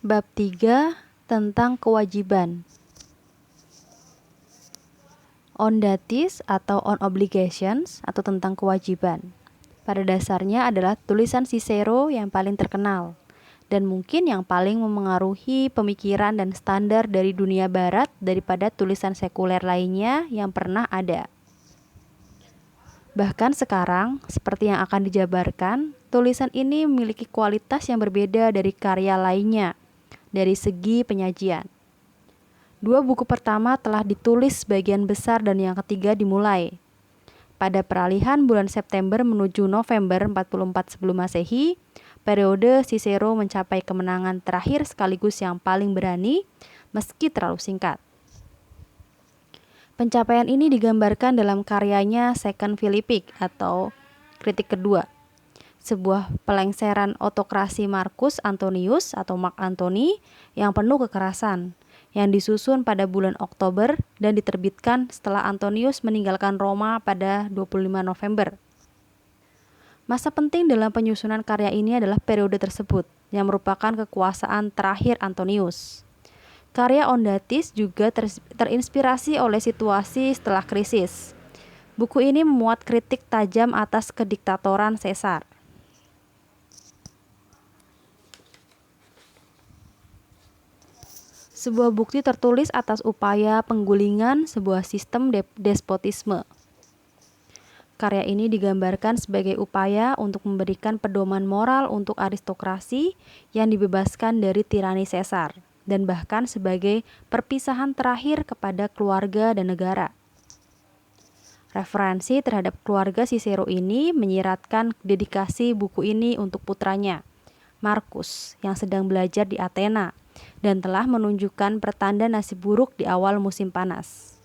Bab 3 tentang kewajiban. On duties atau on obligations atau tentang kewajiban. Pada dasarnya adalah tulisan Cicero yang paling terkenal dan mungkin yang paling memengaruhi pemikiran dan standar dari dunia barat daripada tulisan sekuler lainnya yang pernah ada. Bahkan sekarang, seperti yang akan dijabarkan, tulisan ini memiliki kualitas yang berbeda dari karya lainnya dari segi penyajian. Dua buku pertama telah ditulis sebagian besar dan yang ketiga dimulai. Pada peralihan bulan September menuju November 44 sebelum Masehi, periode Cicero mencapai kemenangan terakhir sekaligus yang paling berani, meski terlalu singkat. Pencapaian ini digambarkan dalam karyanya Second Philippic atau Kritik Kedua, sebuah pelengseran otokrasi Marcus Antonius atau Mark Antony yang penuh kekerasan, yang disusun pada bulan Oktober dan diterbitkan setelah Antonius meninggalkan Roma pada 25 November. Masa penting dalam penyusunan karya ini adalah periode tersebut, yang merupakan kekuasaan terakhir Antonius. Karya Ondatis juga terinspirasi oleh situasi setelah krisis. Buku ini memuat kritik tajam atas kediktatoran Caesar. Sebuah bukti tertulis atas upaya penggulingan sebuah sistem despotisme. Karya ini digambarkan sebagai upaya untuk memberikan pedoman moral untuk aristokrasi yang dibebaskan dari tirani Caesar, dan bahkan sebagai perpisahan terakhir kepada keluarga dan negara. Referensi terhadap keluarga Cicero ini menyiratkan dedikasi buku ini untuk putranya, Marcus, yang sedang belajar di Athena, dan telah menunjukkan pertanda nasib buruk di awal musim panas.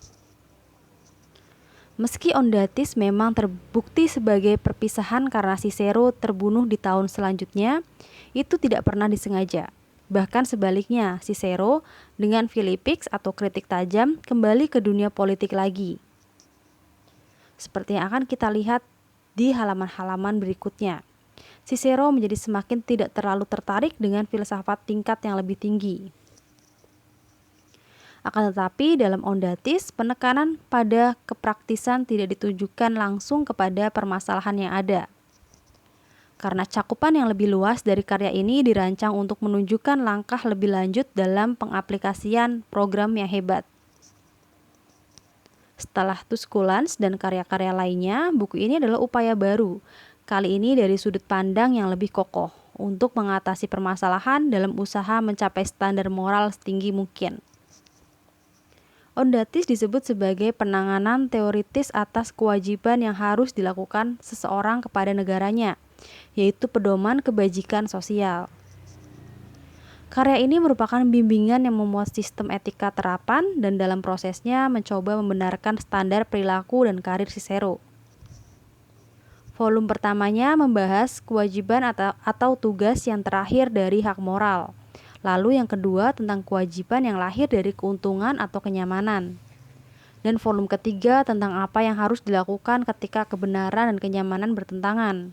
Meski Ondatis memang terbukti sebagai perpisahan karena Cicero terbunuh di tahun selanjutnya, itu tidak pernah disengaja. Bahkan sebaliknya, Cicero dengan Philippics atau kritik tajam kembali ke dunia politik lagi. Seperti yang akan kita lihat di halaman-halaman berikutnya. Cicero menjadi semakin tidak terlalu tertarik dengan filsafat tingkat yang lebih tinggi. Akan tetapi dalam Ondatis, penekanan pada kepraktisan tidak ditujukan langsung kepada permasalahan yang ada. Karena cakupan yang lebih luas dari karya ini dirancang untuk menunjukkan langkah lebih lanjut dalam pengaplikasian program yang hebat. Setelah Tusculans dan karya-karya lainnya, buku ini adalah upaya baru, kali ini dari sudut pandang yang lebih kokoh, untuk mengatasi permasalahan dalam usaha mencapai standar moral setinggi mungkin. Ondatis disebut sebagai penanganan teoritis atas kewajiban yang harus dilakukan seseorang kepada negaranya, yaitu pedoman kebajikan sosial. Karya ini merupakan bimbingan yang memuat sistem etika terapan dan dalam prosesnya mencoba membenarkan standar perilaku dan karir Cicero. Volume pertamanya membahas kewajiban atau tugas yang terakhir dari hak moral. Lalu yang kedua tentang kewajiban yang lahir dari keuntungan atau kenyamanan. Dan volume ketiga tentang apa yang harus dilakukan ketika kebenaran dan kenyamanan bertentangan.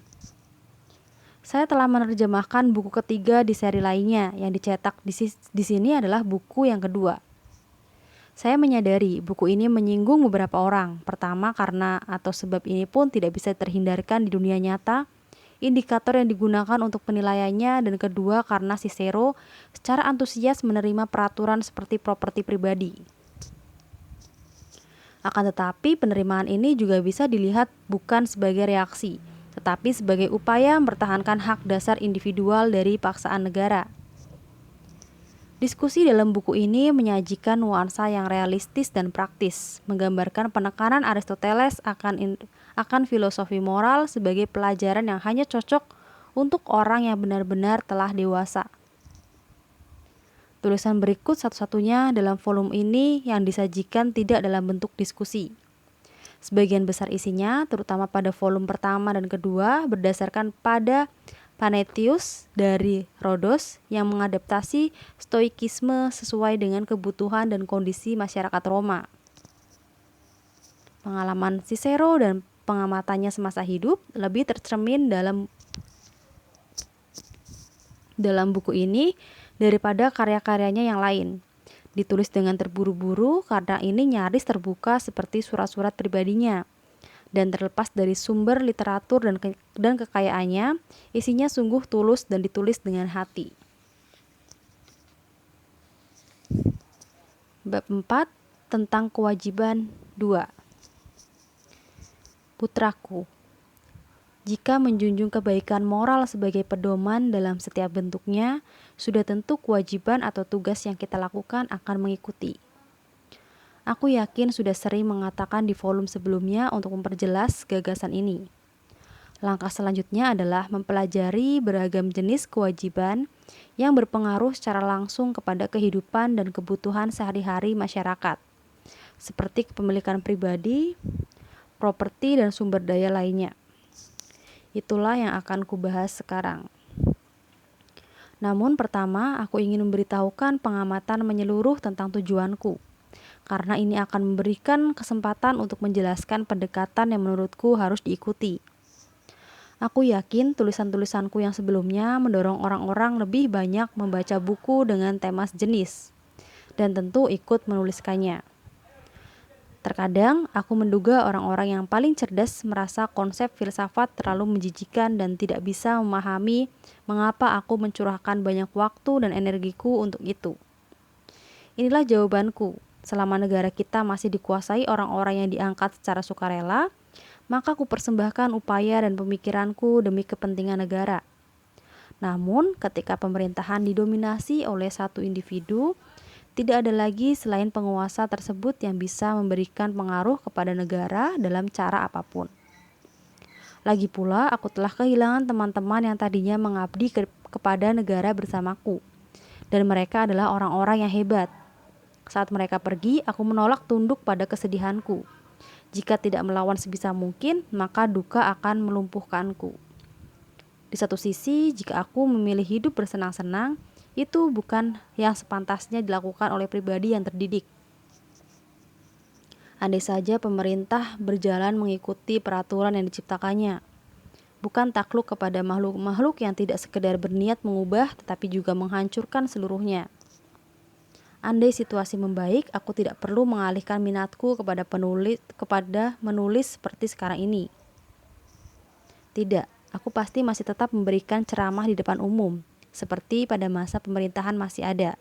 Saya telah menerjemahkan buku ketiga di seri lainnya yang dicetak di sini adalah buku yang kedua. Saya menyadari buku ini menyinggung beberapa orang. Pertama karena atau sebab ini pun tidak bisa terhindarkan di dunia nyata. Indikator yang digunakan untuk penilaiannya, dan kedua karena Cicero secara antusias menerima peraturan seperti properti pribadi. Akan tetapi penerimaan ini juga bisa dilihat bukan sebagai reaksi, tetapi sebagai upaya mempertahankan hak dasar individual dari paksaan negara. Diskusi dalam buku ini menyajikan nuansa yang realistis dan praktis, menggambarkan penekanan Aristoteles akan filosofi moral sebagai pelajaran yang hanya cocok untuk orang yang benar-benar telah dewasa. Tulisan berikut satu-satunya dalam volume ini yang disajikan tidak dalam bentuk diskusi. Sebagian besar isinya, terutama pada volume pertama dan kedua, berdasarkan pada Panetius dari Rhodos yang mengadaptasi stoikisme sesuai dengan kebutuhan dan kondisi masyarakat Roma. Pengalaman Cicero dan pengamatannya semasa hidup lebih tercermin dalam buku ini daripada karya-karyanya yang lain. Ditulis dengan terburu-buru karena ini nyaris terbuka seperti surat-surat pribadinya. Dan terlepas dari sumber literatur dan kekayaannya, isinya sungguh tulus dan ditulis dengan hati. Bab 4 tentang kewajiban 2. Putraku, jika menjunjung kebaikan moral sebagai pedoman dalam setiap bentuknya, sudah tentu kewajiban atau tugas yang kita lakukan akan mengikuti. Aku yakin sudah sering mengatakan di volume sebelumnya untuk memperjelas gagasan ini. Langkah selanjutnya adalah mempelajari beragam jenis kewajiban yang berpengaruh secara langsung kepada kehidupan dan kebutuhan sehari-hari masyarakat, seperti kepemilikan pribadi, properti, dan sumber daya lainnya. Itulah yang akan kubahas sekarang. Namun pertama, aku ingin memberitahukan pengamatan menyeluruh tentang tujuanku, karena ini akan memberikan kesempatan untuk menjelaskan pendekatan yang menurutku harus diikuti. Aku yakin tulisan-tulisanku yang sebelumnya mendorong orang-orang lebih banyak membaca buku dengan tema sejenis, dan tentu ikut menuliskannya. Terkadang aku menduga orang-orang yang paling cerdas merasa konsep filsafat terlalu menjijikan dan tidak bisa memahami mengapa aku mencurahkan banyak waktu dan energiku untuk itu. Inilah jawabanku. Selama negara kita masih dikuasai orang-orang yang diangkat secara sukarela, maka aku persembahkan upaya dan pemikiranku demi kepentingan negara. Namun, ketika pemerintahan didominasi oleh satu individu, tidak ada lagi selain penguasa tersebut yang bisa memberikan pengaruh kepada negara dalam cara apapun. Lagi pula, aku telah kehilangan teman-teman yang tadinya mengabdi kepada negara bersamaku, dan mereka adalah orang-orang yang hebat. Saat mereka pergi, aku menolak tunduk pada kesedihanku. Jika tidak melawan sebisa mungkin, maka duka akan melumpuhkanku. Di satu sisi, jika aku memilih hidup bersenang-senang, itu bukan yang sepantasnya dilakukan oleh pribadi yang terdidik. Andai saja pemerintah berjalan mengikuti peraturan yang diciptakannya, bukan takluk kepada makhluk-makhluk yang tidak sekedar berniat mengubah tetapi juga menghancurkan seluruhnya. Andai situasi membaik, aku tidak perlu mengalihkan minatku kepada menulis seperti sekarang ini. Tidak, aku pasti masih tetap memberikan ceramah di depan umum, seperti pada masa pemerintahan masih ada.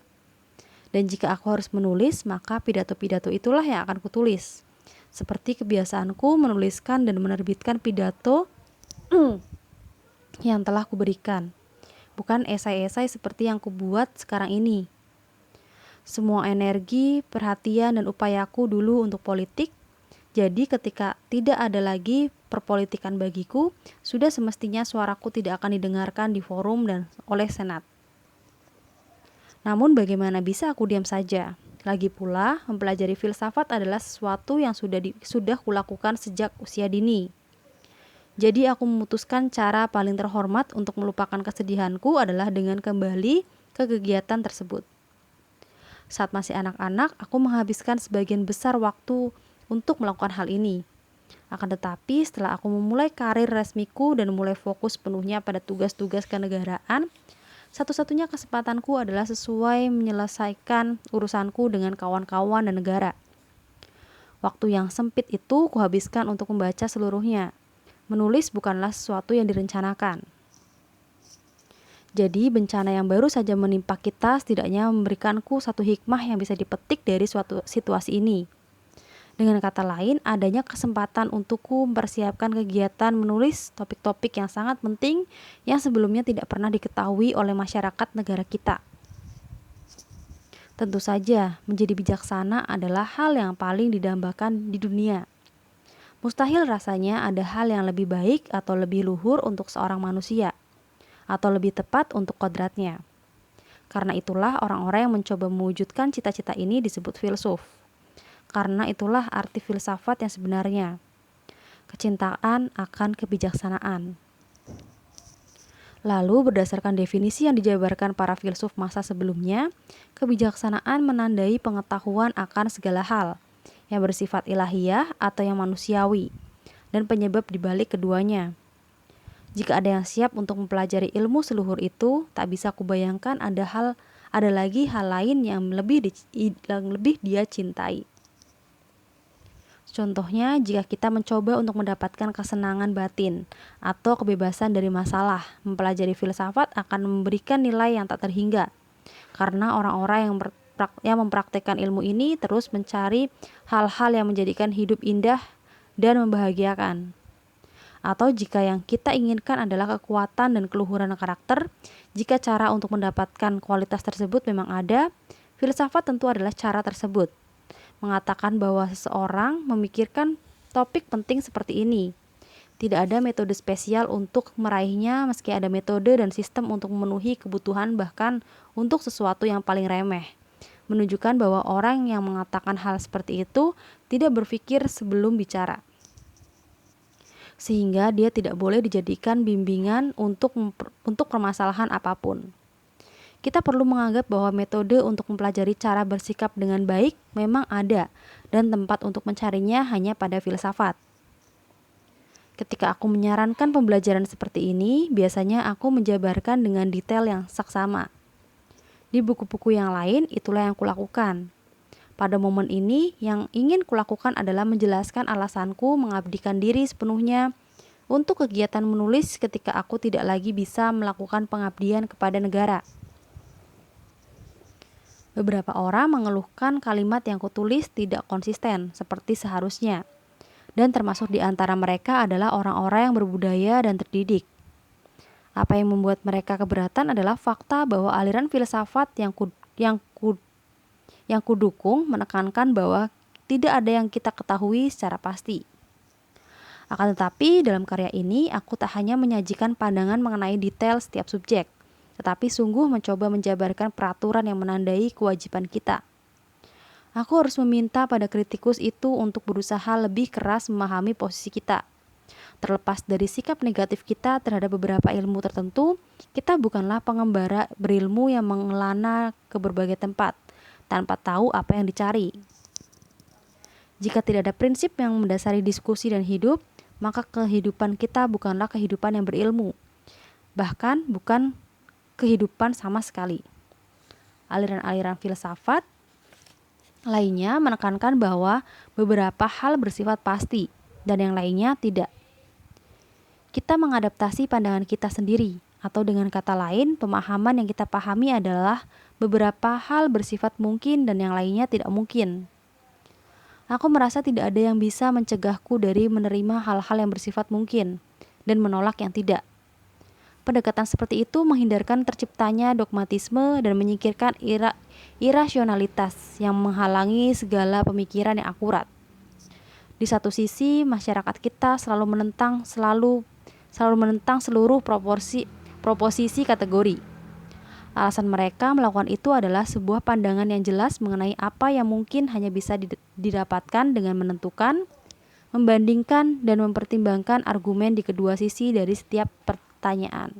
Dan jika aku harus menulis, maka pidato-pidato itulah yang akan kutulis. Seperti kebiasaanku menuliskan dan menerbitkan pidato yang telah kuberikan, bukan esai-esai seperti yang kubuat sekarang ini. Semua energi, perhatian, dan upayaku dulu untuk politik. Jadi ketika tidak ada lagi perpolitikan bagiku, sudah semestinya suaraku tidak akan didengarkan di forum dan oleh Senat. Namun bagaimana bisa aku diam saja? Lagi pula, mempelajari filsafat adalah sesuatu yang sudah kulakukan sejak usia dini. Jadi aku memutuskan cara paling terhormat untuk melupakan kesedihanku adalah dengan kembali ke kegiatan tersebut. Saat masih anak-anak, aku menghabiskan sebagian besar waktu untuk melakukan hal ini. Akan tetapi, setelah aku memulai karir resmiku dan mulai fokus penuhnya pada tugas-tugas kenegaraan, satu-satunya kesempatanku adalah sesuai menyelesaikan urusanku dengan kawan-kawan dan negara. Waktu yang sempit itu kuhabiskan untuk membaca seluruhnya. Menulis bukanlah sesuatu yang direncanakan. Jadi bencana yang baru saja menimpa kita setidaknya memberikanku satu hikmah yang bisa dipetik dari suatu situasi ini. Dengan kata lain, adanya kesempatan untukku mempersiapkan kegiatan menulis topik-topik yang sangat penting yang sebelumnya tidak pernah diketahui oleh masyarakat negara kita. Tentu saja, menjadi bijaksana adalah hal yang paling didambakan di dunia. Mustahil rasanya ada hal yang lebih baik atau lebih luhur untuk seorang manusia, atau lebih tepat untuk kodratnya. Karena itulah orang-orang yang mencoba mewujudkan cita-cita ini disebut filsuf. Karena itulah arti filsafat yang sebenarnya. Kecintaan akan kebijaksanaan. Lalu berdasarkan definisi yang dijabarkan para filsuf masa sebelumnya, kebijaksanaan menandai pengetahuan akan segala hal yang bersifat ilahiyah atau yang manusiawi, dan penyebab dibalik keduanya. Jika ada yang siap untuk mempelajari ilmu seluhur itu, tak bisa kubayangkan ada lagi hal lain yang lebih dia cintai. Contohnya, jika kita mencoba untuk mendapatkan kesenangan batin atau kebebasan dari masalah, mempelajari filsafat akan memberikan nilai yang tak terhingga. Karena orang-orang yang mempraktekkan ilmu ini terus mencari hal-hal yang menjadikan hidup indah dan membahagiakan. Atau jika yang kita inginkan adalah kekuatan dan keluhuran karakter, jika cara untuk mendapatkan kualitas tersebut memang ada, filsafat tentu adalah cara tersebut. Mengatakan bahwa seseorang memikirkan topik penting seperti ini. Tidak ada metode spesial untuk meraihnya, meski ada metode dan sistem untuk memenuhi kebutuhan, bahkan untuk sesuatu yang paling remeh. Menunjukkan bahwa orang yang mengatakan hal seperti itu tidak berpikir sebelum bicara, sehingga dia tidak boleh dijadikan bimbingan untuk permasalahan apapun. Kita perlu menganggap bahwa metode untuk mempelajari cara bersikap dengan baik memang ada, dan tempat untuk mencarinya hanya pada filsafat. Ketika aku menyarankan pembelajaran seperti ini, biasanya aku menjabarkan dengan detail yang saksama. Di buku-buku yang lain, itulah yang kulakukan. Pada momen ini, yang ingin kulakukan adalah menjelaskan alasanku mengabdikan diri sepenuhnya untuk kegiatan menulis ketika aku tidak lagi bisa melakukan pengabdian kepada negara. Beberapa orang mengeluhkan kalimat yang kutulis tidak konsisten seperti seharusnya, dan termasuk di antara mereka adalah orang-orang yang berbudaya dan terdidik. Apa yang membuat mereka keberatan adalah fakta bahwa aliran filsafat yang kudukung menekankan bahwa tidak ada yang kita ketahui secara pasti. Akan tetapi, dalam karya ini, aku tak hanya menyajikan pandangan mengenai detail setiap subjek, tetapi sungguh mencoba menjabarkan peraturan yang menandai kewajiban kita. Aku harus meminta pada kritikus itu untuk berusaha lebih keras memahami posisi kita. Terlepas dari sikap negatif kita terhadap beberapa ilmu tertentu, kita bukanlah pengembara berilmu yang mengelana ke berbagai tempat, tanpa tahu apa yang dicari. Jika tidak ada prinsip yang mendasari diskusi dan hidup, maka kehidupan kita bukanlah kehidupan yang berilmu, bahkan bukan kehidupan sama sekali. Aliran-aliran filsafat lainnya menekankan bahwa beberapa hal bersifat pasti dan yang lainnya tidak. Kita mengadaptasi pandangan kita sendiri, atau dengan kata lain, pemahaman yang kita pahami adalah beberapa hal bersifat mungkin dan yang lainnya tidak mungkin. Aku merasa tidak ada yang bisa mencegahku dari menerima hal-hal yang bersifat mungkin dan menolak yang tidak. Pendekatan seperti itu menghindarkan terciptanya dogmatisme dan menyingkirkan irasionalitas yang menghalangi segala pemikiran yang akurat. Di satu sisi, masyarakat kita selalu menentang seluruh proposisi kategori. Alasan mereka melakukan itu adalah sebuah pandangan yang jelas mengenai apa yang mungkin hanya bisa didapatkan dengan menentukan, membandingkan, dan mempertimbangkan argumen di kedua sisi dari setiap pertanyaan.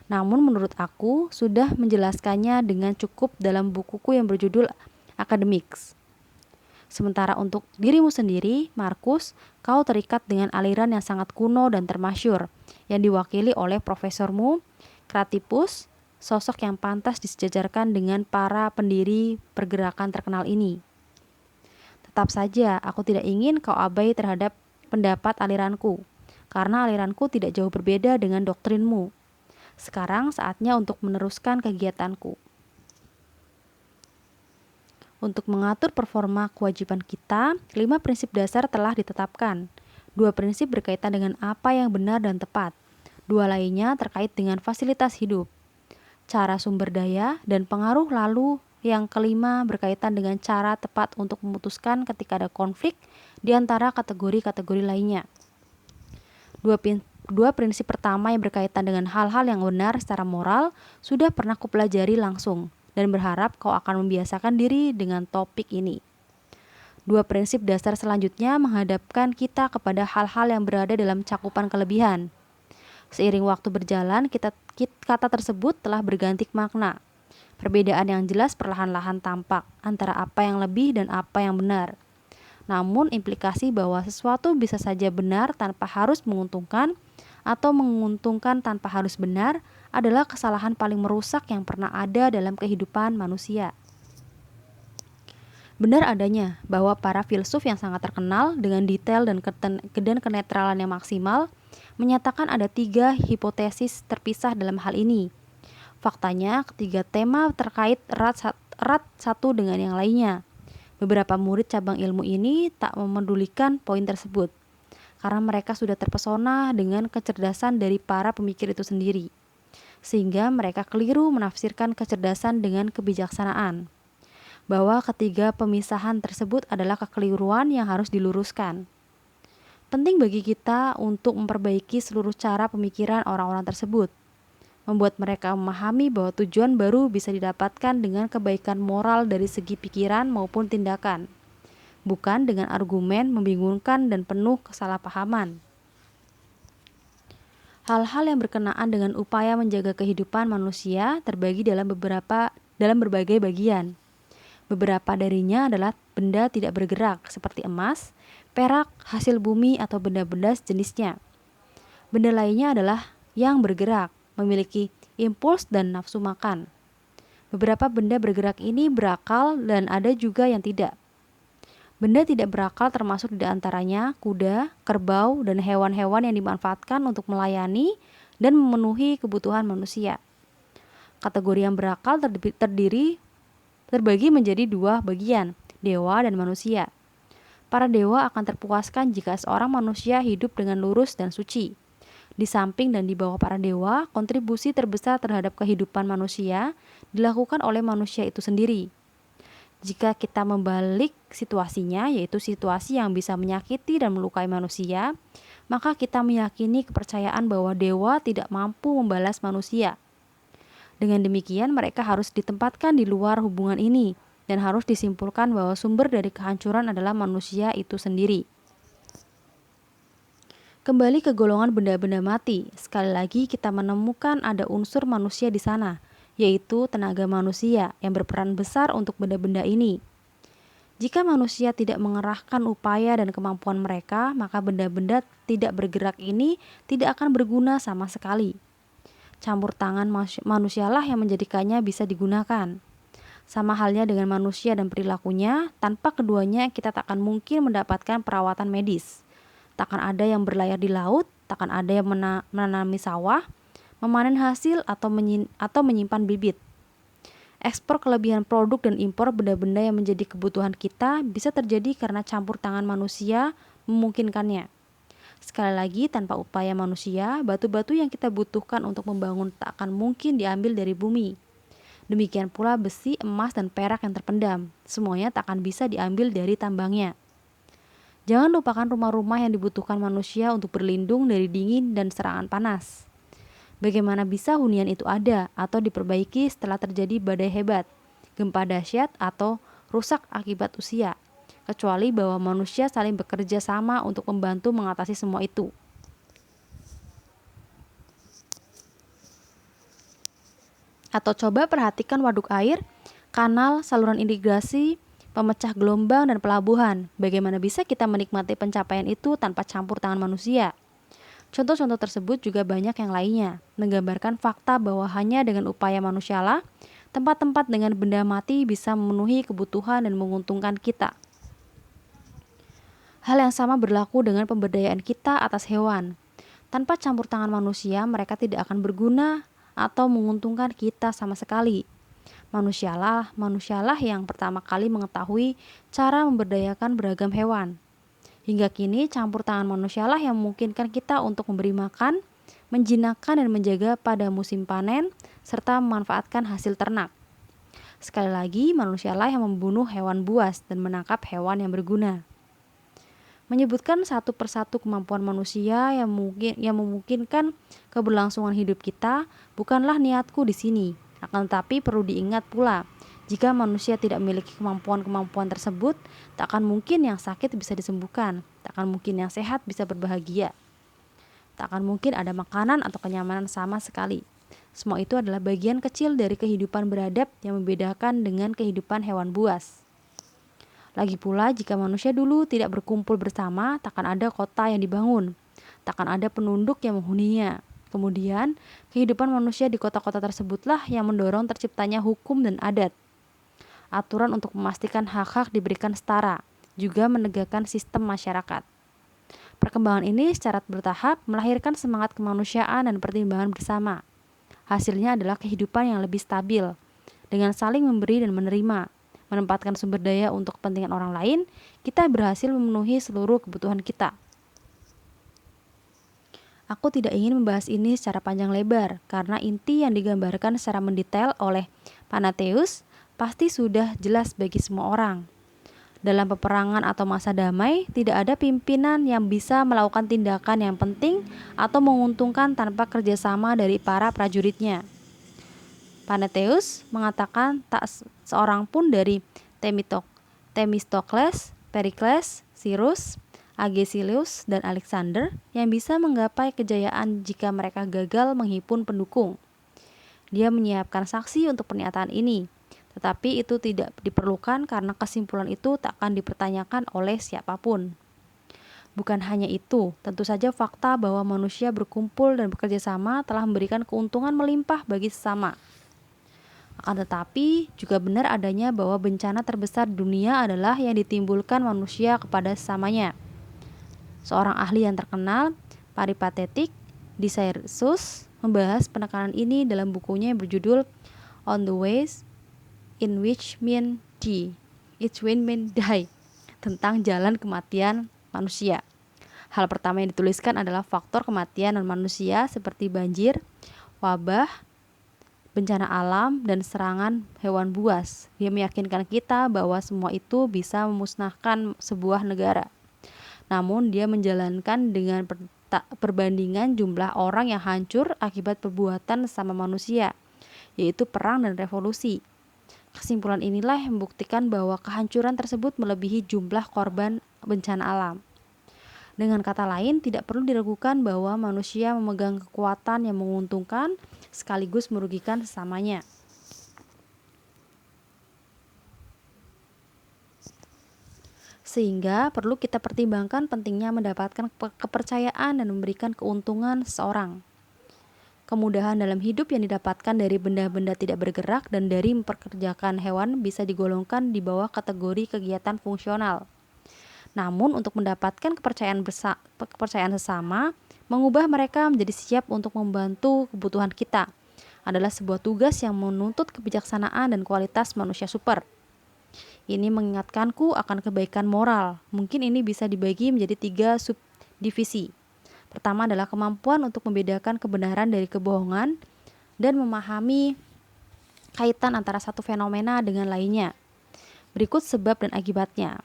Namun menurut aku sudah menjelaskannya dengan cukup dalam bukuku yang berjudul Academics. Sementara untuk dirimu sendiri, Markus, kau terikat dengan aliran yang sangat kuno dan termasyur, yang diwakili oleh profesormu, Kratippus, sosok yang pantas disejajarkan dengan para pendiri pergerakan terkenal ini. Tetap saja, aku tidak ingin kau abai terhadap pendapat aliranku, karena aliranku tidak jauh berbeda dengan doktrinmu. Sekarang saatnya untuk meneruskan kegiatanku. Untuk mengatur performa kewajiban kita, 5 prinsip dasar telah ditetapkan. 2 prinsip berkaitan dengan apa yang benar dan tepat. 2 lainnya terkait dengan fasilitas hidup, cara sumber daya, dan pengaruh. Lalu yang kelima berkaitan dengan cara tepat untuk memutuskan ketika ada konflik di antara kategori-kategori lainnya. Dua prinsip pertama yang berkaitan dengan hal-hal yang benar secara moral sudah pernah kupelajari langsung dan berharap kau akan membiasakan diri dengan topik ini. 2 prinsip dasar selanjutnya menghadapkan kita kepada hal-hal yang berada dalam cakupan kelebihan. Seiring waktu berjalan, kata tersebut telah berganti makna. Perbedaan yang jelas perlahan-lahan tampak antara apa yang lebih dan apa yang benar. Namun implikasi bahwa sesuatu bisa saja benar tanpa harus menguntungkan atau menguntungkan tanpa harus benar adalah kesalahan paling merusak yang pernah ada dalam kehidupan manusia. Benar adanya bahwa para filsuf yang sangat terkenal dengan detail dan kenetralan yang maksimal menyatakan ada 3 hipotesis terpisah dalam hal ini. Faktanya, ketiga tema terkait erat satu dengan yang lainnya. Beberapa murid cabang ilmu ini tak memedulikan poin tersebut, karena mereka sudah terpesona dengan kecerdasan dari para pemikir itu sendiri, sehingga mereka keliru menafsirkan kecerdasan dengan kebijaksanaan. Bahwa ketiga pemisahan tersebut adalah kekeliruan yang harus diluruskan. Penting bagi kita untuk memperbaiki seluruh cara pemikiran orang-orang tersebut, membuat mereka memahami bahwa tujuan baru bisa didapatkan dengan kebaikan moral dari segi pikiran maupun tindakan, bukan dengan argumen membingungkan dan penuh kesalahpahaman. Hal-hal yang berkenaan dengan upaya menjaga kehidupan manusia terbagi dalam berbagai bagian. Beberapa darinya adalah benda tidak bergerak seperti emas, perak, hasil bumi atau benda-benda sejenisnya. Benda lainnya adalah yang bergerak, memiliki impuls dan nafsu makan. Beberapa benda bergerak ini berakal dan ada juga yang tidak. Benda tidak berakal termasuk di antaranya kuda, kerbau, dan hewan-hewan yang dimanfaatkan untuk melayani dan memenuhi kebutuhan manusia. Kategori yang berakal terbagi menjadi 2 bagian, dewa dan manusia. Para dewa akan terpuaskan jika seorang manusia hidup dengan lurus dan suci. Di samping dan di bawah para dewa, kontribusi terbesar terhadap kehidupan manusia dilakukan oleh manusia itu sendiri. Jika kita membalik situasinya, yaitu situasi yang bisa menyakiti dan melukai manusia, maka kita meyakini kepercayaan bahwa dewa tidak mampu membalas manusia. Dengan demikian, mereka harus ditempatkan di luar hubungan ini dan harus disimpulkan bahwa sumber dari kehancuran adalah manusia itu sendiri. Kembali ke golongan benda-benda mati, sekali lagi kita menemukan ada unsur manusia di sana, yaitu tenaga manusia yang berperan besar untuk benda-benda ini. Jika manusia tidak mengerahkan upaya dan kemampuan mereka, maka benda-benda tidak bergerak ini tidak akan berguna sama sekali. Campur tangan manusialah yang menjadikannya bisa digunakan. Sama halnya dengan manusia dan perilakunya, tanpa keduanya kita tak akan mungkin mendapatkan perawatan medis. Takkan ada yang berlayar di laut, takkan ada yang menanami sawah, memanen hasil atau menyimpan bibit. Ekspor kelebihan produk dan impor benda-benda yang menjadi kebutuhan kita bisa terjadi karena campur tangan manusia memungkinkannya. Sekali lagi, tanpa upaya manusia, batu-batu yang kita butuhkan untuk membangun tak akan mungkin diambil dari bumi. Demikian pula besi, emas, dan perak yang terpendam. Semuanya tak akan bisa diambil dari tambangnya. Jangan lupakan rumah-rumah yang dibutuhkan manusia untuk berlindung dari dingin dan serangan panas. Bagaimana bisa hunian itu ada atau diperbaiki setelah terjadi badai hebat, gempa dahsyat, atau rusak akibat usia, kecuali bahwa manusia saling bekerja sama untuk membantu mengatasi semua itu. Atau coba perhatikan waduk air, kanal, saluran irigasi, pemecah gelombang, dan pelabuhan. Bagaimana bisa kita menikmati pencapaian itu tanpa campur tangan manusia? Contoh-contoh tersebut juga banyak yang lainnya, menggambarkan fakta bahwa hanya dengan upaya manusialah, tempat-tempat dengan benda mati bisa memenuhi kebutuhan dan menguntungkan kita. Hal yang sama berlaku dengan pemberdayaan kita atas hewan. Tanpa campur tangan manusia, mereka tidak akan berguna atau menguntungkan kita sama sekali. Manusialah yang pertama kali mengetahui cara memberdayakan beragam hewan. Hingga kini, campur tangan manusialah yang memungkinkan kita untuk memberi makan, menjinakkan dan menjaga pada musim panen, serta memanfaatkan hasil ternak. Sekali lagi, manusialah yang membunuh hewan buas dan menangkap hewan yang berguna. Menyebutkan satu persatu kemampuan manusia yang memungkinkan keberlangsungan hidup kita bukanlah niatku di sini. Akan tetapi perlu diingat pula, jika manusia tidak memiliki kemampuan-kemampuan tersebut, tak akan mungkin yang sakit bisa disembuhkan, tak akan mungkin yang sehat bisa berbahagia, tak akan mungkin ada makanan atau kenyamanan sama sekali. Semua itu adalah bagian kecil dari kehidupan beradab yang membedakan dengan kehidupan hewan buas. Lagi pula, jika manusia dulu tidak berkumpul bersama, tak akan ada kota yang dibangun, tak akan ada penduduk yang menghuninya. Kemudian, kehidupan manusia di kota-kota tersebutlah yang mendorong terciptanya hukum dan adat. Aturan untuk memastikan hak-hak diberikan setara, juga menegakkan sistem masyarakat. Perkembangan ini secara bertahap melahirkan semangat kemanusiaan dan pertimbangan bersama. Hasilnya adalah kehidupan yang lebih stabil, dengan saling memberi dan menerima, menempatkan sumber daya untuk kepentingan orang lain, kita berhasil memenuhi seluruh kebutuhan kita. Aku tidak ingin membahas ini secara panjang lebar, karena inti yang digambarkan secara mendetail oleh Panatheus pasti sudah jelas bagi semua orang. Dalam peperangan atau masa damai, tidak ada pimpinan yang bisa melakukan tindakan yang penting atau menguntungkan tanpa kerjasama dari para prajuritnya. Panatheus mengatakan tak seorang pun dari Themistokles, Pericles, Cyrus, Agesilaus, dan Alexander yang bisa menggapai kejayaan jika mereka gagal menghimpun pendukung. Dia menyiapkan saksi untuk pernyataan ini, tetapi itu tidak diperlukan karena kesimpulan itu tak akan dipertanyakan oleh siapapun. Bukan hanya itu, tentu saja fakta bahwa manusia berkumpul dan bekerja sama telah memberikan keuntungan melimpah bagi sesama. Akan tetapi, juga benar adanya bahwa bencana terbesar di dunia adalah yang ditimbulkan manusia kepada sesamanya. Seorang ahli yang terkenal, Peripatetic Dicaearchus, membahas penekanan ini dalam bukunya yang berjudul On the Ways in Which Men Die, tentang jalan kematian manusia. Hal pertama yang dituliskan adalah faktor kematian non-manusia seperti banjir, wabah, bencana alam, dan serangan hewan buas. Dia meyakinkan kita bahwa semua itu bisa memusnahkan sebuah negara. Namun dia menjalankan dengan perbandingan jumlah orang yang hancur akibat perbuatan sesama manusia, yaitu perang dan revolusi. Kesimpulan inilah yang membuktikan bahwa kehancuran tersebut melebihi jumlah korban bencana alam. Dengan kata lain, tidak perlu diragukan bahwa manusia memegang kekuatan yang menguntungkan sekaligus merugikan sesamanya. Sehingga perlu kita pertimbangkan pentingnya mendapatkan kepercayaan dan memberikan keuntungan seseorang. Kemudahan dalam hidup yang didapatkan dari benda-benda tidak bergerak dan dari memperkerjakan hewan bisa digolongkan di bawah kategori kegiatan fungsional. Namun untuk mendapatkan kepercayaan sesama, mengubah mereka menjadi siap untuk membantu kebutuhan kita adalah sebuah tugas yang menuntut kebijaksanaan dan kualitas manusia super. Ini mengingatkanku akan kebaikan moral. Mungkin ini bisa dibagi menjadi 3 subdivisi. Pertama adalah kemampuan untuk membedakan kebenaran dari kebohongan dan memahami kaitan antara satu fenomena dengan lainnya. Berikut sebab dan akibatnya.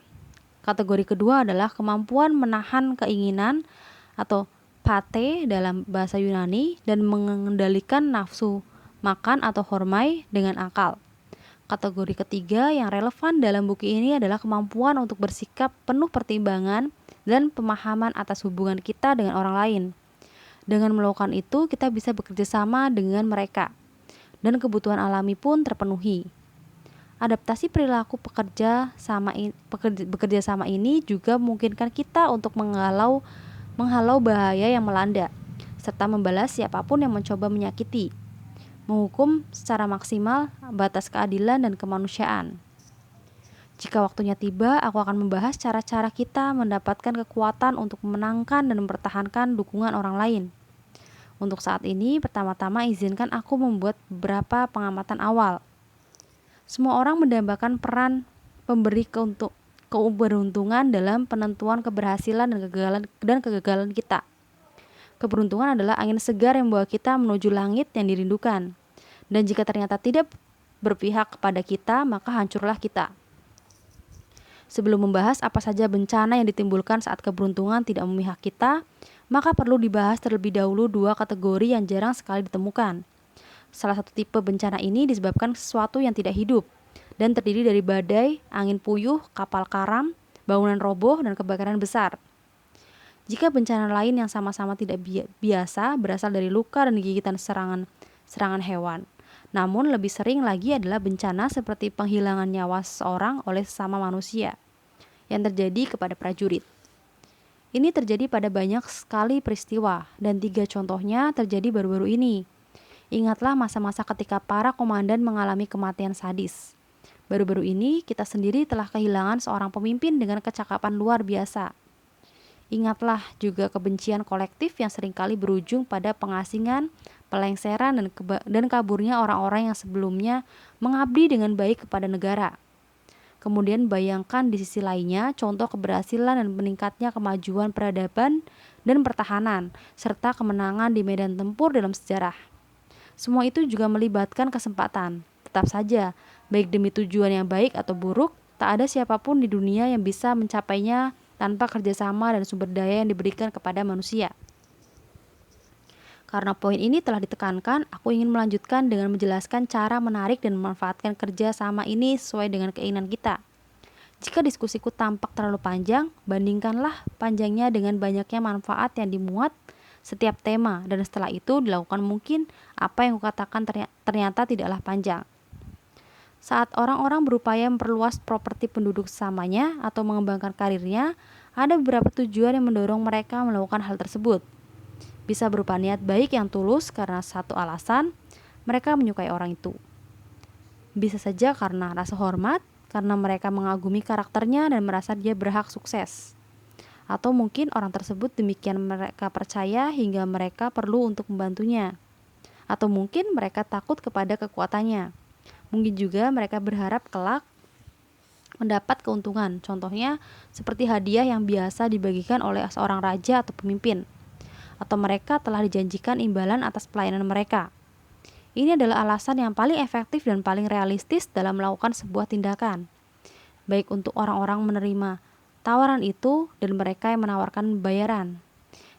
Kategori kedua adalah kemampuan menahan keinginan atau pate dalam bahasa Yunani dan mengendalikan nafsu makan atau hormai dengan akal. Kategori ketiga yang relevan dalam buku ini adalah kemampuan untuk bersikap penuh pertimbangan dan pemahaman atas hubungan kita dengan orang lain. Dengan melakukan itu, kita bisa bekerja sama dengan mereka, dan kebutuhan alami pun terpenuhi. Adaptasi perilaku bekerja sama ini juga memungkinkan kita untuk menghalau bahaya yang melanda, serta membalas siapapun yang mencoba menyakiti, menghukum secara maksimal batas keadilan dan kemanusiaan. Jika waktunya tiba, aku akan membahas cara-cara kita mendapatkan kekuatan untuk memenangkan dan mempertahankan dukungan orang lain. Untuk saat ini, pertama-tama izinkan aku membuat beberapa pengamatan awal. Semua orang mendambakan peran pemberi keberuntungan dalam penentuan keberhasilan dan kegagalan kita. Keberuntungan adalah angin segar yang membawa kita menuju langit yang dirindukan. Dan jika ternyata tidak berpihak kepada kita, maka hancurlah kita. Sebelum membahas apa saja bencana yang ditimbulkan saat keberuntungan tidak memihak kita, maka perlu dibahas terlebih dahulu 2 kategori yang jarang sekali ditemukan. Salah satu tipe bencana ini disebabkan sesuatu yang tidak hidup dan terdiri dari badai, angin puyuh, kapal karam, bangunan roboh, dan kebakaran besar. Jika bencana lain yang sama-sama tidak biasa berasal dari luka dan gigitan serangan hewan. Namun lebih sering lagi adalah bencana seperti penghilangan nyawa seseorang oleh sesama manusia yang terjadi kepada prajurit. Ini terjadi pada banyak sekali peristiwa, dan 3 contohnya terjadi baru-baru ini. Ingatlah masa-masa ketika para komandan mengalami kematian sadis. Baru-baru ini, kita sendiri telah kehilangan seorang pemimpin dengan kecakapan luar biasa. Ingatlah juga kebencian kolektif yang seringkali berujung pada pengasingan, pelengseran, dan kaburnya orang-orang yang sebelumnya mengabdi dengan baik kepada negara. Kemudian bayangkan di sisi lainnya contoh keberhasilan dan meningkatnya kemajuan peradaban dan pertahanan, serta kemenangan di medan tempur dalam sejarah. Semua itu juga melibatkan kesempatan. Tetap saja, baik demi tujuan yang baik atau buruk, tak ada siapapun di dunia yang bisa mencapainya tanpa kerjasama dan sumber daya yang diberikan kepada manusia. Karena poin ini telah ditekankan, aku ingin melanjutkan dengan menjelaskan cara menarik dan memanfaatkan kerja sama ini sesuai dengan keinginan kita. Jika diskusiku tampak terlalu panjang, bandingkanlah panjangnya dengan banyaknya manfaat yang dimuat setiap tema, dan setelah itu dilakukan mungkin apa yang kukatakan ternyata tidaklah panjang. Saat orang-orang berupaya memperluas properti penduduk sesamanya atau mengembangkan karirnya, ada beberapa tujuan yang mendorong mereka melakukan hal tersebut. Bisa berupa niat baik yang tulus karena satu alasan, mereka menyukai orang itu. Bisa saja karena rasa hormat, karena mereka mengagumi karakternya dan merasa dia berhak sukses. Atau mungkin orang tersebut demikian mereka percaya hingga mereka perlu untuk membantunya. Atau mungkin mereka takut kepada kekuatannya. Mungkin juga mereka berharap kelak mendapat keuntungan, contohnya seperti hadiah yang biasa dibagikan oleh seorang raja atau pemimpin. Atau mereka telah dijanjikan imbalan atas pelayanan mereka. Ini adalah alasan yang paling efektif dan paling realistis dalam melakukan sebuah tindakan, baik untuk orang-orang menerima tawaran itu dan mereka yang menawarkan bayaran.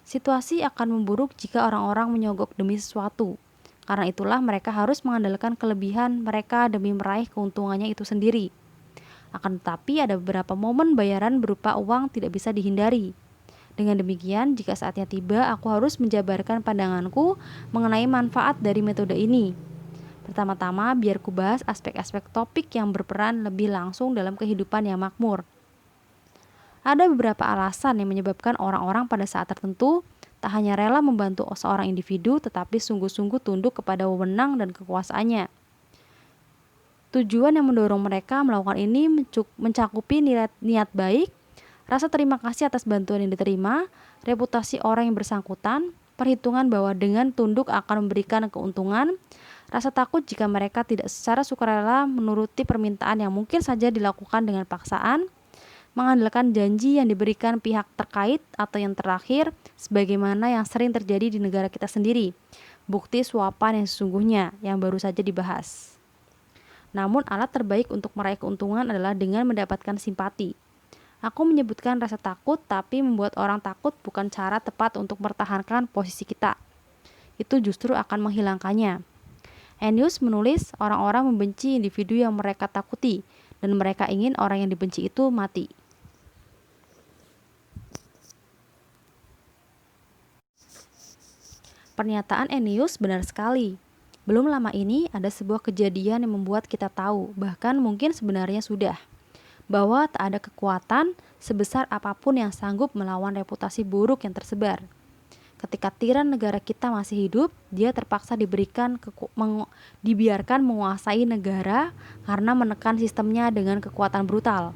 Situasi akan memburuk jika orang-orang menyogok demi sesuatu. Karena itulah mereka harus mengandalkan kelebihan mereka demi meraih keuntungannya itu sendiri. Akan tetapi ada beberapa momen bayaran berupa uang tidak bisa dihindari. Dengan demikian, jika saatnya tiba, aku harus menjabarkan pandanganku mengenai manfaat dari metode ini. Pertama-tama, biar ku bahas aspek-aspek topik yang berperan lebih langsung dalam kehidupan yang makmur. Ada beberapa alasan yang menyebabkan orang-orang pada saat tertentu tak hanya rela membantu seorang individu, tetapi sungguh-sungguh tunduk kepada wewenang dan kekuasaannya. Tujuan yang mendorong mereka melakukan ini mencakupi niat baik, rasa terima kasih atas bantuan yang diterima, reputasi orang yang bersangkutan, perhitungan bahwa dengan tunduk akan memberikan keuntungan, rasa takut jika mereka tidak secara sukarela menuruti permintaan yang mungkin saja dilakukan dengan paksaan, mengandalkan janji yang diberikan pihak terkait, atau yang terakhir, sebagaimana yang sering terjadi di negara kita sendiri, bukti suapan yang sesungguhnya yang baru saja dibahas. Namun alat terbaik untuk meraih keuntungan adalah dengan mendapatkan simpati. Aku menyebutkan rasa takut, tapi membuat orang takut bukan cara tepat untuk mempertahankan posisi kita. Itu justru akan menghilangkannya. Ennius menulis, orang-orang membenci individu yang mereka takuti, dan mereka ingin orang yang dibenci itu mati. Pernyataan Ennius benar sekali. Belum lama ini ada sebuah kejadian yang membuat kita tahu, bahkan mungkin sebenarnya sudah, bahwa tak ada kekuatan sebesar apapun yang sanggup melawan reputasi buruk yang tersebar. Ketika tiran negara kita masih hidup, dia terpaksa dibiarkan menguasai negara karena menekan sistemnya dengan kekuatan brutal.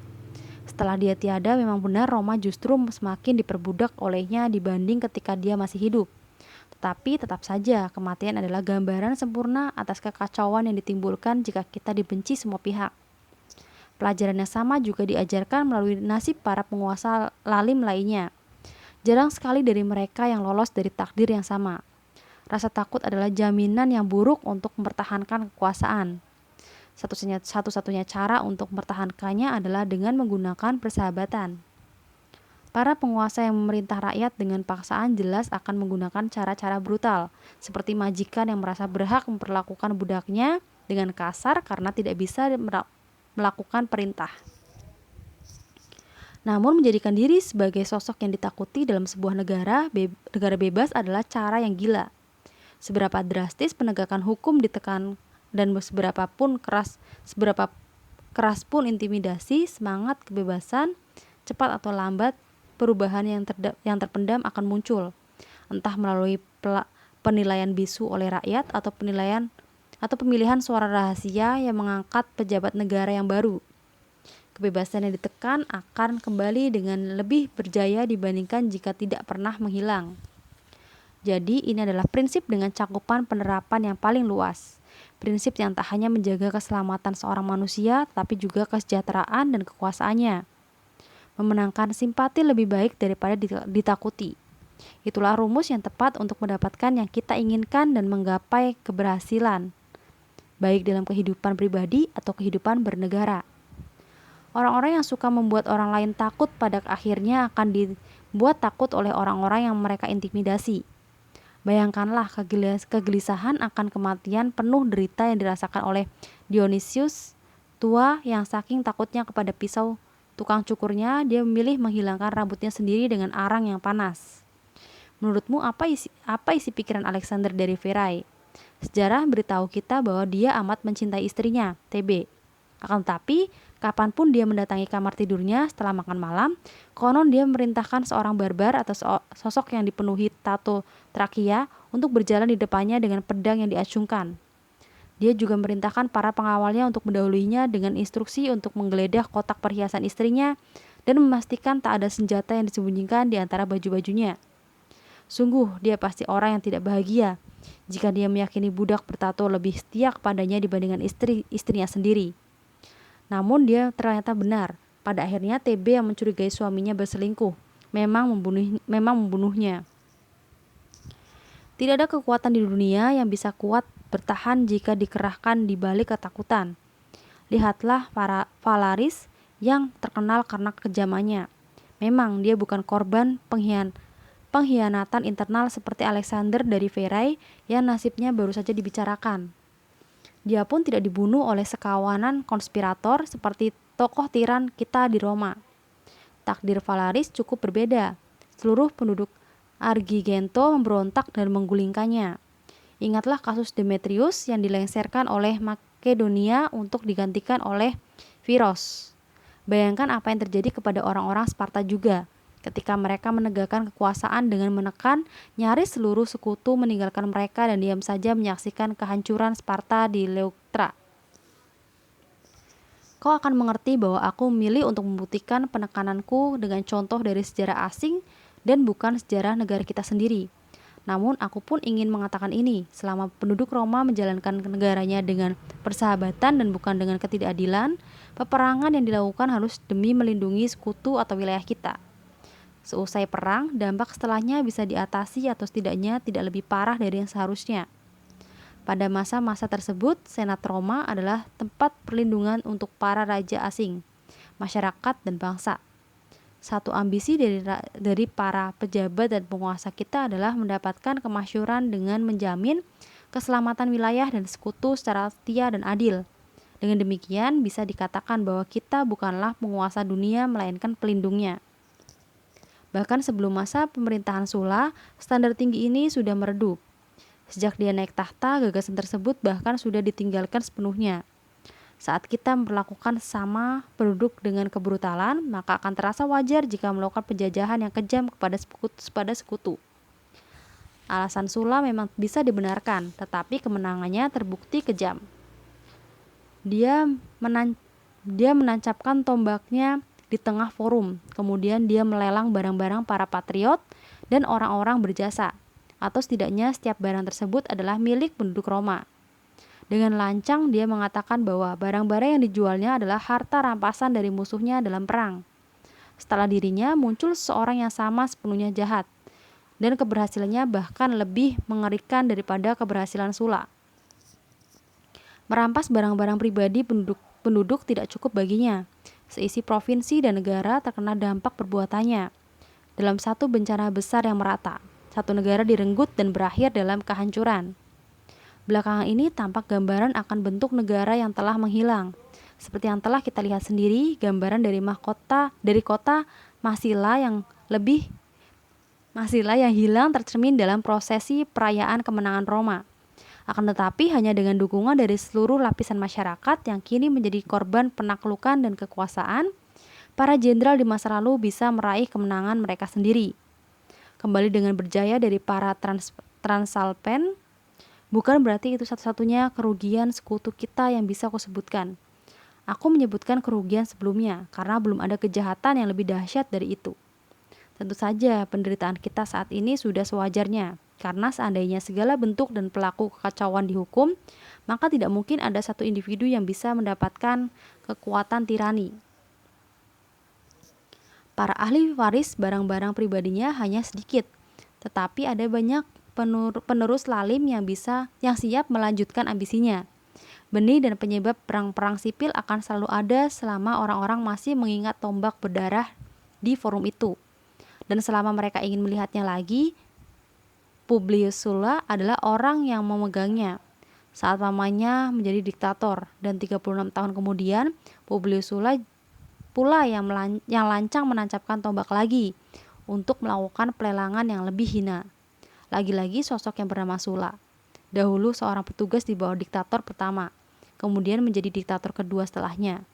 Setelah dia tiada, memang benar Roma justru semakin diperbudak olehnya dibanding ketika dia masih hidup. Tetapi tetap saja kematian adalah gambaran sempurna atas kekacauan yang ditimbulkan jika kita dibenci semua pihak. Pelajaran yang sama juga diajarkan melalui nasib para penguasa lalim lainnya. Jarang sekali dari mereka yang lolos dari takdir yang sama. Rasa takut adalah jaminan yang buruk untuk mempertahankan kekuasaan. Satu-satunya cara untuk mempertahankannya adalah dengan menggunakan persahabatan. Para penguasa yang memerintah rakyat dengan paksaan jelas akan menggunakan cara-cara brutal, seperti majikan yang merasa berhak memperlakukan budaknya dengan kasar karena tidak bisa melakukan perintah. Namun menjadikan diri sebagai sosok yang ditakuti dalam sebuah negara bebas adalah cara yang gila. Seberapa drastis penegakan hukum ditekan dan seberapa keras pun intimidasi, semangat kebebasan, cepat atau lambat perubahan yang terpendam akan muncul, entah melalui penilaian bisu oleh rakyat atau pemilihan suara rahasia yang mengangkat pejabat negara yang baru. Kebebasan yang ditekan akan kembali dengan lebih berjaya dibandingkan jika tidak pernah menghilang. Jadi ini adalah prinsip dengan cakupan penerapan yang paling luas. Prinsip yang tak hanya menjaga keselamatan seorang manusia, tapi juga kesejahteraan dan kekuasaannya. Memenangkan simpati lebih baik daripada ditakuti. Itulah rumus yang tepat untuk mendapatkan yang kita inginkan dan menggapai keberhasilan, baik dalam kehidupan pribadi atau kehidupan bernegara. Orang-orang yang suka membuat orang lain takut pada akhirnya akan dibuat takut oleh orang-orang yang mereka intimidasi. Bayangkanlah kegelisahan akan kematian penuh derita yang dirasakan oleh Dionysius tua yang saking takutnya kepada pisau tukang cukurnya, dia memilih menghilangkan rambutnya sendiri dengan arang yang panas. Menurutmu apa isi pikiran Alexander dari Verai? Sejarah beritahu kita bahwa dia amat mencintai istrinya, TB. Akan tetapi, kapanpun dia mendatangi kamar tidurnya setelah makan malam, konon dia memerintahkan seorang barbar atau sosok yang dipenuhi tato trakea untuk berjalan di depannya dengan pedang yang diacungkan. Dia juga memerintahkan para pengawalnya untuk mendahuluinya dengan instruksi untuk menggeledah kotak perhiasan istrinya dan memastikan tak ada senjata yang disembunyikan di antara baju-bajunya. Sungguh, dia pasti orang yang tidak bahagia jika dia meyakini budak bertato lebih setia kepadanya dibandingkan istrinya sendiri. Namun dia ternyata benar. Pada akhirnya TB yang mencurigai suaminya berselingkuh memang membunuhnya. Tidak ada kekuatan di dunia yang bisa kuat bertahan jika dikerahkan di balik ketakutan. Lihatlah para Valaris yang terkenal karena kejamannya. Memang dia bukan korban pengkhianatan internal seperti Alexander dari Verai yang nasibnya baru saja dibicarakan. Dia pun tidak dibunuh oleh sekawanan konspirator seperti tokoh tiran kita di Roma. Takdir Valaris cukup berbeda. Seluruh penduduk Agrigento memberontak dan menggulingkannya. Ingatlah kasus Demetrius yang dilengsarkan oleh Makedonia untuk digantikan oleh Firos. Bayangkan apa yang terjadi kepada orang-orang Sparta juga ketika mereka menegakkan kekuasaan dengan menekan nyaris seluruh sekutu meninggalkan mereka dan diam saja menyaksikan kehancuran Sparta di Leuctra. Kau akan mengerti bahwa aku memilih untuk membuktikan penekananku dengan contoh dari sejarah asing dan bukan sejarah negara kita sendiri. Namun aku pun ingin mengatakan ini, selama penduduk Roma menjalankan negaranya dengan persahabatan dan bukan dengan ketidakadilan, peperangan yang dilakukan harus demi melindungi sekutu atau wilayah kita. Seusai perang, dampak setelahnya bisa diatasi atau setidaknya tidak lebih parah dari yang seharusnya. Pada masa-masa tersebut, Senat Roma adalah tempat perlindungan untuk para raja asing, masyarakat, dan bangsa. Satu ambisi dari para pejabat dan penguasa kita adalah mendapatkan kemasyhuran dengan menjamin keselamatan wilayah dan sekutu secara setia dan adil. Dengan demikian, bisa dikatakan bahwa kita bukanlah penguasa dunia melainkan pelindungnya. Bahkan sebelum masa pemerintahan Sulla, standar tinggi ini sudah meredup. Sejak dia naik tahta, gagasan tersebut bahkan sudah ditinggalkan sepenuhnya. Saat kita memperlakukan sama penduduk dengan kebrutalan, maka akan terasa wajar jika melakukan penjajahan yang kejam kepada sekutu. Alasan Sulla memang bisa dibenarkan, tetapi kemenangannya terbukti kejam. Dia menancapkan tombaknya di tengah forum, kemudian dia melelang barang-barang para patriot dan orang-orang berjasa, atau setidaknya setiap barang tersebut adalah milik penduduk Roma. Dengan lancang dia mengatakan bahwa barang-barang yang dijualnya adalah harta rampasan dari musuhnya dalam perang. Setelah dirinya muncul seorang yang sama sepenuhnya jahat, dan keberhasilannya bahkan lebih mengerikan daripada keberhasilan Sulla. Merampas barang-barang pribadi penduduk tidak cukup baginya. Seisi provinsi dan negara terkena dampak perbuatannya. Dalam satu bencana besar yang merata, satu negara direnggut dan berakhir dalam kehancuran. Belakangan ini tampak gambaran akan bentuk negara yang telah menghilang. Seperti yang telah kita lihat sendiri, gambaran dari kota Massila yang hilang tercermin dalam prosesi perayaan kemenangan Roma. Akan tetapi hanya dengan dukungan dari seluruh lapisan masyarakat yang kini menjadi korban penaklukan dan kekuasaan, para jenderal di masa lalu bisa meraih kemenangan mereka sendiri. Kembali dengan berjaya dari para Transalpen, bukan berarti itu satu-satunya kerugian sekutu kita yang bisa aku sebutkan. Aku menyebutkan kerugian sebelumnya karena belum ada kejahatan yang lebih dahsyat dari itu. Tentu saja penderitaan kita saat ini sudah sewajarnya, karena seandainya segala bentuk dan pelaku kekacauan dihukum, maka tidak mungkin ada satu individu yang bisa mendapatkan kekuatan tirani. Para ahli waris barang-barang pribadinya hanya sedikit, tetapi ada banyak penerus lalim yang siap melanjutkan ambisinya. Benih dan penyebab perang-perang sipil akan selalu ada selama orang-orang masih mengingat tombak berdarah di forum itu. Dan selama mereka ingin melihatnya lagi, Publius Sulla adalah orang yang memegangnya saat pamannya menjadi diktator, dan 36 tahun kemudian Publius Sulla pula yang lancang menancapkan tombak lagi untuk melakukan pelelangan yang lebih hina. Lagi-lagi sosok yang bernama Sulla, dahulu seorang petugas di bawah diktator pertama, kemudian menjadi diktator kedua setelahnya.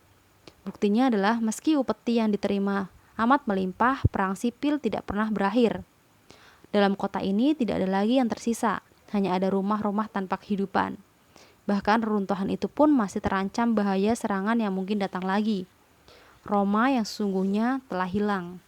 Buktinya adalah meski upeti yang diterima amat melimpah, perang sipil tidak pernah berakhir. Dalam kota ini tidak ada lagi yang tersisa, hanya ada rumah-rumah tanpa kehidupan. Bahkan reruntuhan itu pun masih terancam bahaya serangan yang mungkin datang lagi. Roma yang sesungguhnya telah hilang.